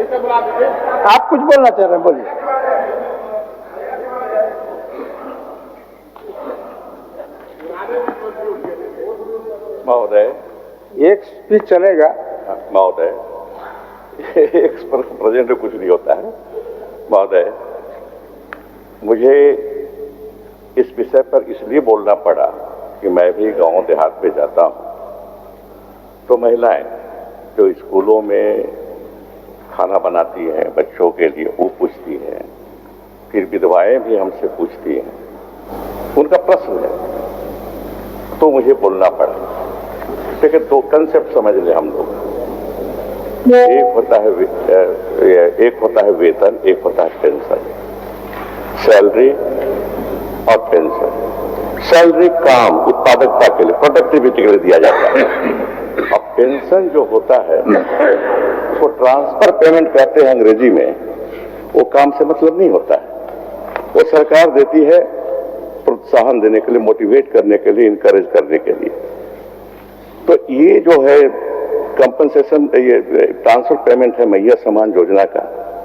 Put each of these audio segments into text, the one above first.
आप कुछ बोलना चाह रहे हैं, बोलिए। महोदय, एक स्पीच चलेगा। महोदय, एक प्रेजेंट कुछ नहीं होता है। महोदय, मुझे इस विषय पर इसलिए बोलना पड़ा कि मैं भी गांव देहात में जाता हूं, तो महिलाएं जो स्कूलों में खाना बनाती हैं बच्चों के लिए, वो पूछती हैं, फिर विधवाएं भी हमसे पूछती हैं, उनका प्रश्न है, तो मुझे बोलना पड़ा। लेकिन दो कंसेप्ट समझ ले हम लोग, एक होता है वेतन, एक होता है पेंशन। सैलरी और पेंशन। सैलरी काम उत्पादकता के लिए, प्रोडक्टिविटी के लिए दिया जाता है। अब पेंशन जो होता है उसको ट्रांसफर पेमेंट कहते हैं अंग्रेजी में, वो काम से मतलब नहीं होता है। वो सरकार देती है प्रोत्साहन देने के लिए, मोटिवेट करने के लिए, इंकरेज करने के लिए। तो ये जो है कंपनसेशन, ये ट्रांसफर पेमेंट है मैया समान योजना का,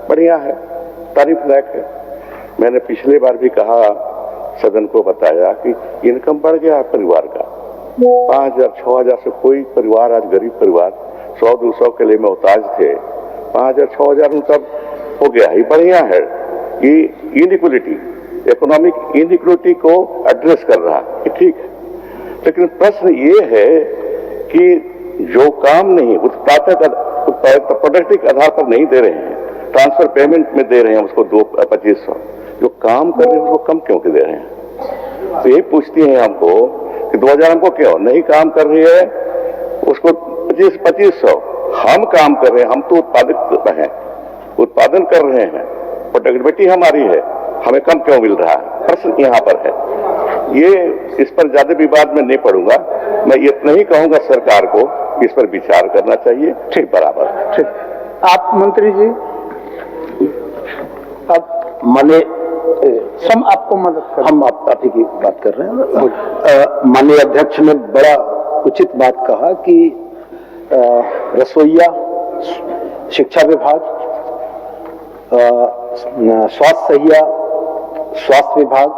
बढ़िया है, तारीफ लायक है। मैंने पिछले बार भी कहा, सदन को बताया कि इनकम बढ़ गया है परिवार का। 5,000 6,000 से कोई परिवार, आज गरीब परिवार 100-200 के लिए मोहताज थे, 5,000 6,000 उनका हो गया ही, बढ़िया है। ये इनइक्वलिटी, इकोनॉमिक इनइक्वलिटी को एड्रेस कर रहा है, ठीक है। लेकिन प्रश्न ये है कि जो काम नहीं उत्पादक प्रोडक्टिव आधार पर नहीं दे रहे हैं, ट्रांसफर पेमेंट में दे रहे हैं उसको 2-2500, जो काम कर रहे हैं उसको कम क्यों दे रहे हैं? तो यही पूछती हैं हमको कि 2,000 हमको क्यों नहीं काम कर रही है, उसको 2500 हम काम कर रहे हैं, हम तो उत्पादक हैं, उत्पादन कर रहे हैं, प्रोडक्टिविटी हमारी है, हमें कम क्यों मिल रहा है? प्रश्न यहाँ पर है। ये इस पर ज्यादा विवाद में नहीं पड़ूंगा, मैं इतना ही कहूंगा सरकार को इस पर विचार करना चाहिए। ठीक, बराबर, ठीक। आप मंत्री जी, अब माने हम आपको मदद कर, हम आप ही की बात कर रहे हैं। माननीय अध्यक्ष ने बड़ा उचित बात कहा कि रसोइया, शिक्षा विभाग, स्वास्थ्य सहिया, स्वास्थ्य विभाग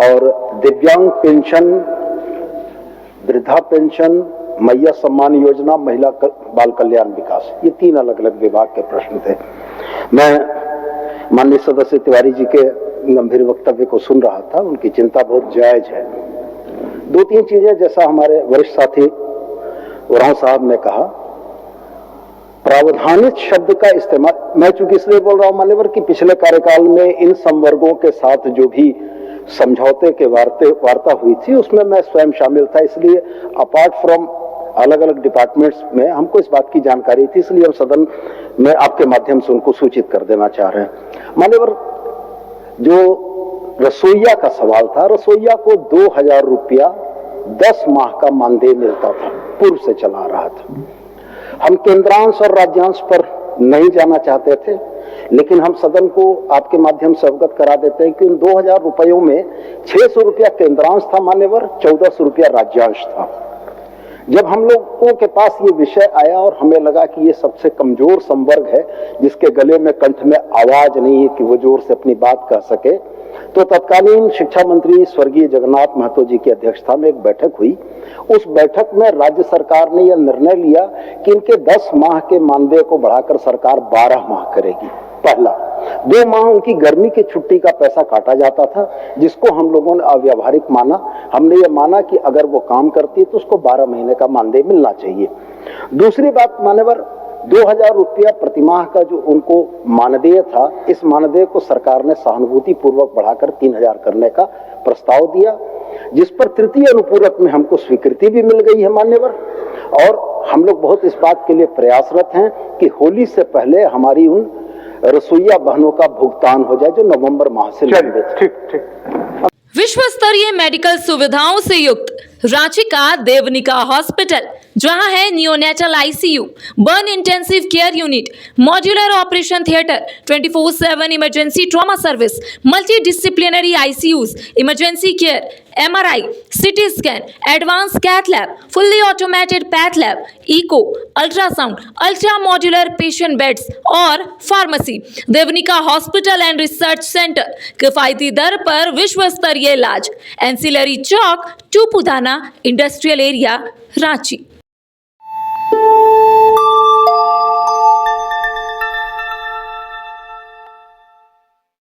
और दिव्यांग पेंशन, वृद्धा पेंशन, मैया सम्मान योजना, महिला बाल कल्याण विकास, ये 3 अलग अलग विभाग के प्रश्न थे। मैं माननीय सदस्य तिवारी जी के गंभीर वक्तव्य को सुन रहा था, उनकी चिंता बहुत जायज है। 2-3 चीजें, जैसा हमारे वरिष्ठ साथी उरांव साहब ने कहा, प्रावधानित शब्द का इस्तेमाल मैं चूंकि इसलिए बोल रहा हूं मान्यवर कि पिछले कार्यकाल में इन संवर्गों के साथ जो भी समझौते के वार्ता हुई थी उसमें मैं स्वयं शामिल था, इसलिए अपार्ट फ्रॉम अलग अलग डिपार्टमेंट्स में हमको इस बात की जानकारी थी, इसलिए हम सदन में आपके माध्यम से उनको सूचित कर देना चाह रहे हैं। मान्यवर, जो रसोइया का सवाल था, रसोइया को 2,000 रुपया 10 माह का मानदेय मिलता था, पूर्व से चला रहा था। हम केंद्रांश और राज्यांश पर नहीं जाना चाहते थे, लेकिन हम सदन को आपके माध्यम से अवगत करा देते हैं कि उन 2,000 रुपयों में 600 रुपया केंद्रांश था मान्यवर, 1,400 रुपया राज्यांश था। जब हम लोगों के पास ये विषय आया और हमें लगा कि ये सबसे कमजोर संवर्ग है, जिसके गले में, कंठ में आवाज नहीं है कि वो जोर से अपनी बात कह सके, तो तत्कालीन शिक्षा मंत्री स्वर्गीय जगन्नाथ महतो जी की अध्यक्षता में एक बैठक हुई। उस बैठक में राज्य सरकार ने यह निर्णय लिया कि इनके 10 माह के मानदेय को बढ़ाकर सरकार 12 माह करेगी। पहला 2 माह उनकी गर्मी की छुट्टी का पैसा काटा जाता था, जिसको हम लोगों ने अव्यावहारिक माना। हमने ये माना कि अगर वो काम करती है तो उसको 12 महीने का मानदेय मिलना चाहिए। दूसरी बात मान्यवर, 2,000 रुपया प्रतिमाह का जो उनको मानदेय था, इस मानदेय को सरकार ने सहानुभूति पूर्वक बढ़ाकर 3,000 करने का प्रस्ताव दिया, जिस पर तृतीय अनुपूरक में हमको स्वीकृति भी मिल गई है मान्यवर। और हम लोग बहुत इस बात के लिए प्रयासरत हैं कि होली से पहले हमारी उन रसोइया बहनों का भुगतान हो जाए जो नवंबर माह से लंबित। ठीक। विश्व स्तरीय मेडिकल सुविधाओं से युक्त रांची का देवनिका हॉस्पिटल जहां है neonatal ICU, burn intensive care unit, modular operation theatre, 24/7 emergency trauma service, multi disciplinary ICUs, emergency care, MRI, CT scan, advanced cath lab, fully automated path lab, eco, ultrasound, ultra modular patient beds और pharmacy. Devanika hospital and research centre, किफायती दर पर विश्व स्तरीय इलाज। Ancillary चौक, Tupudana industrial area, Ranchi.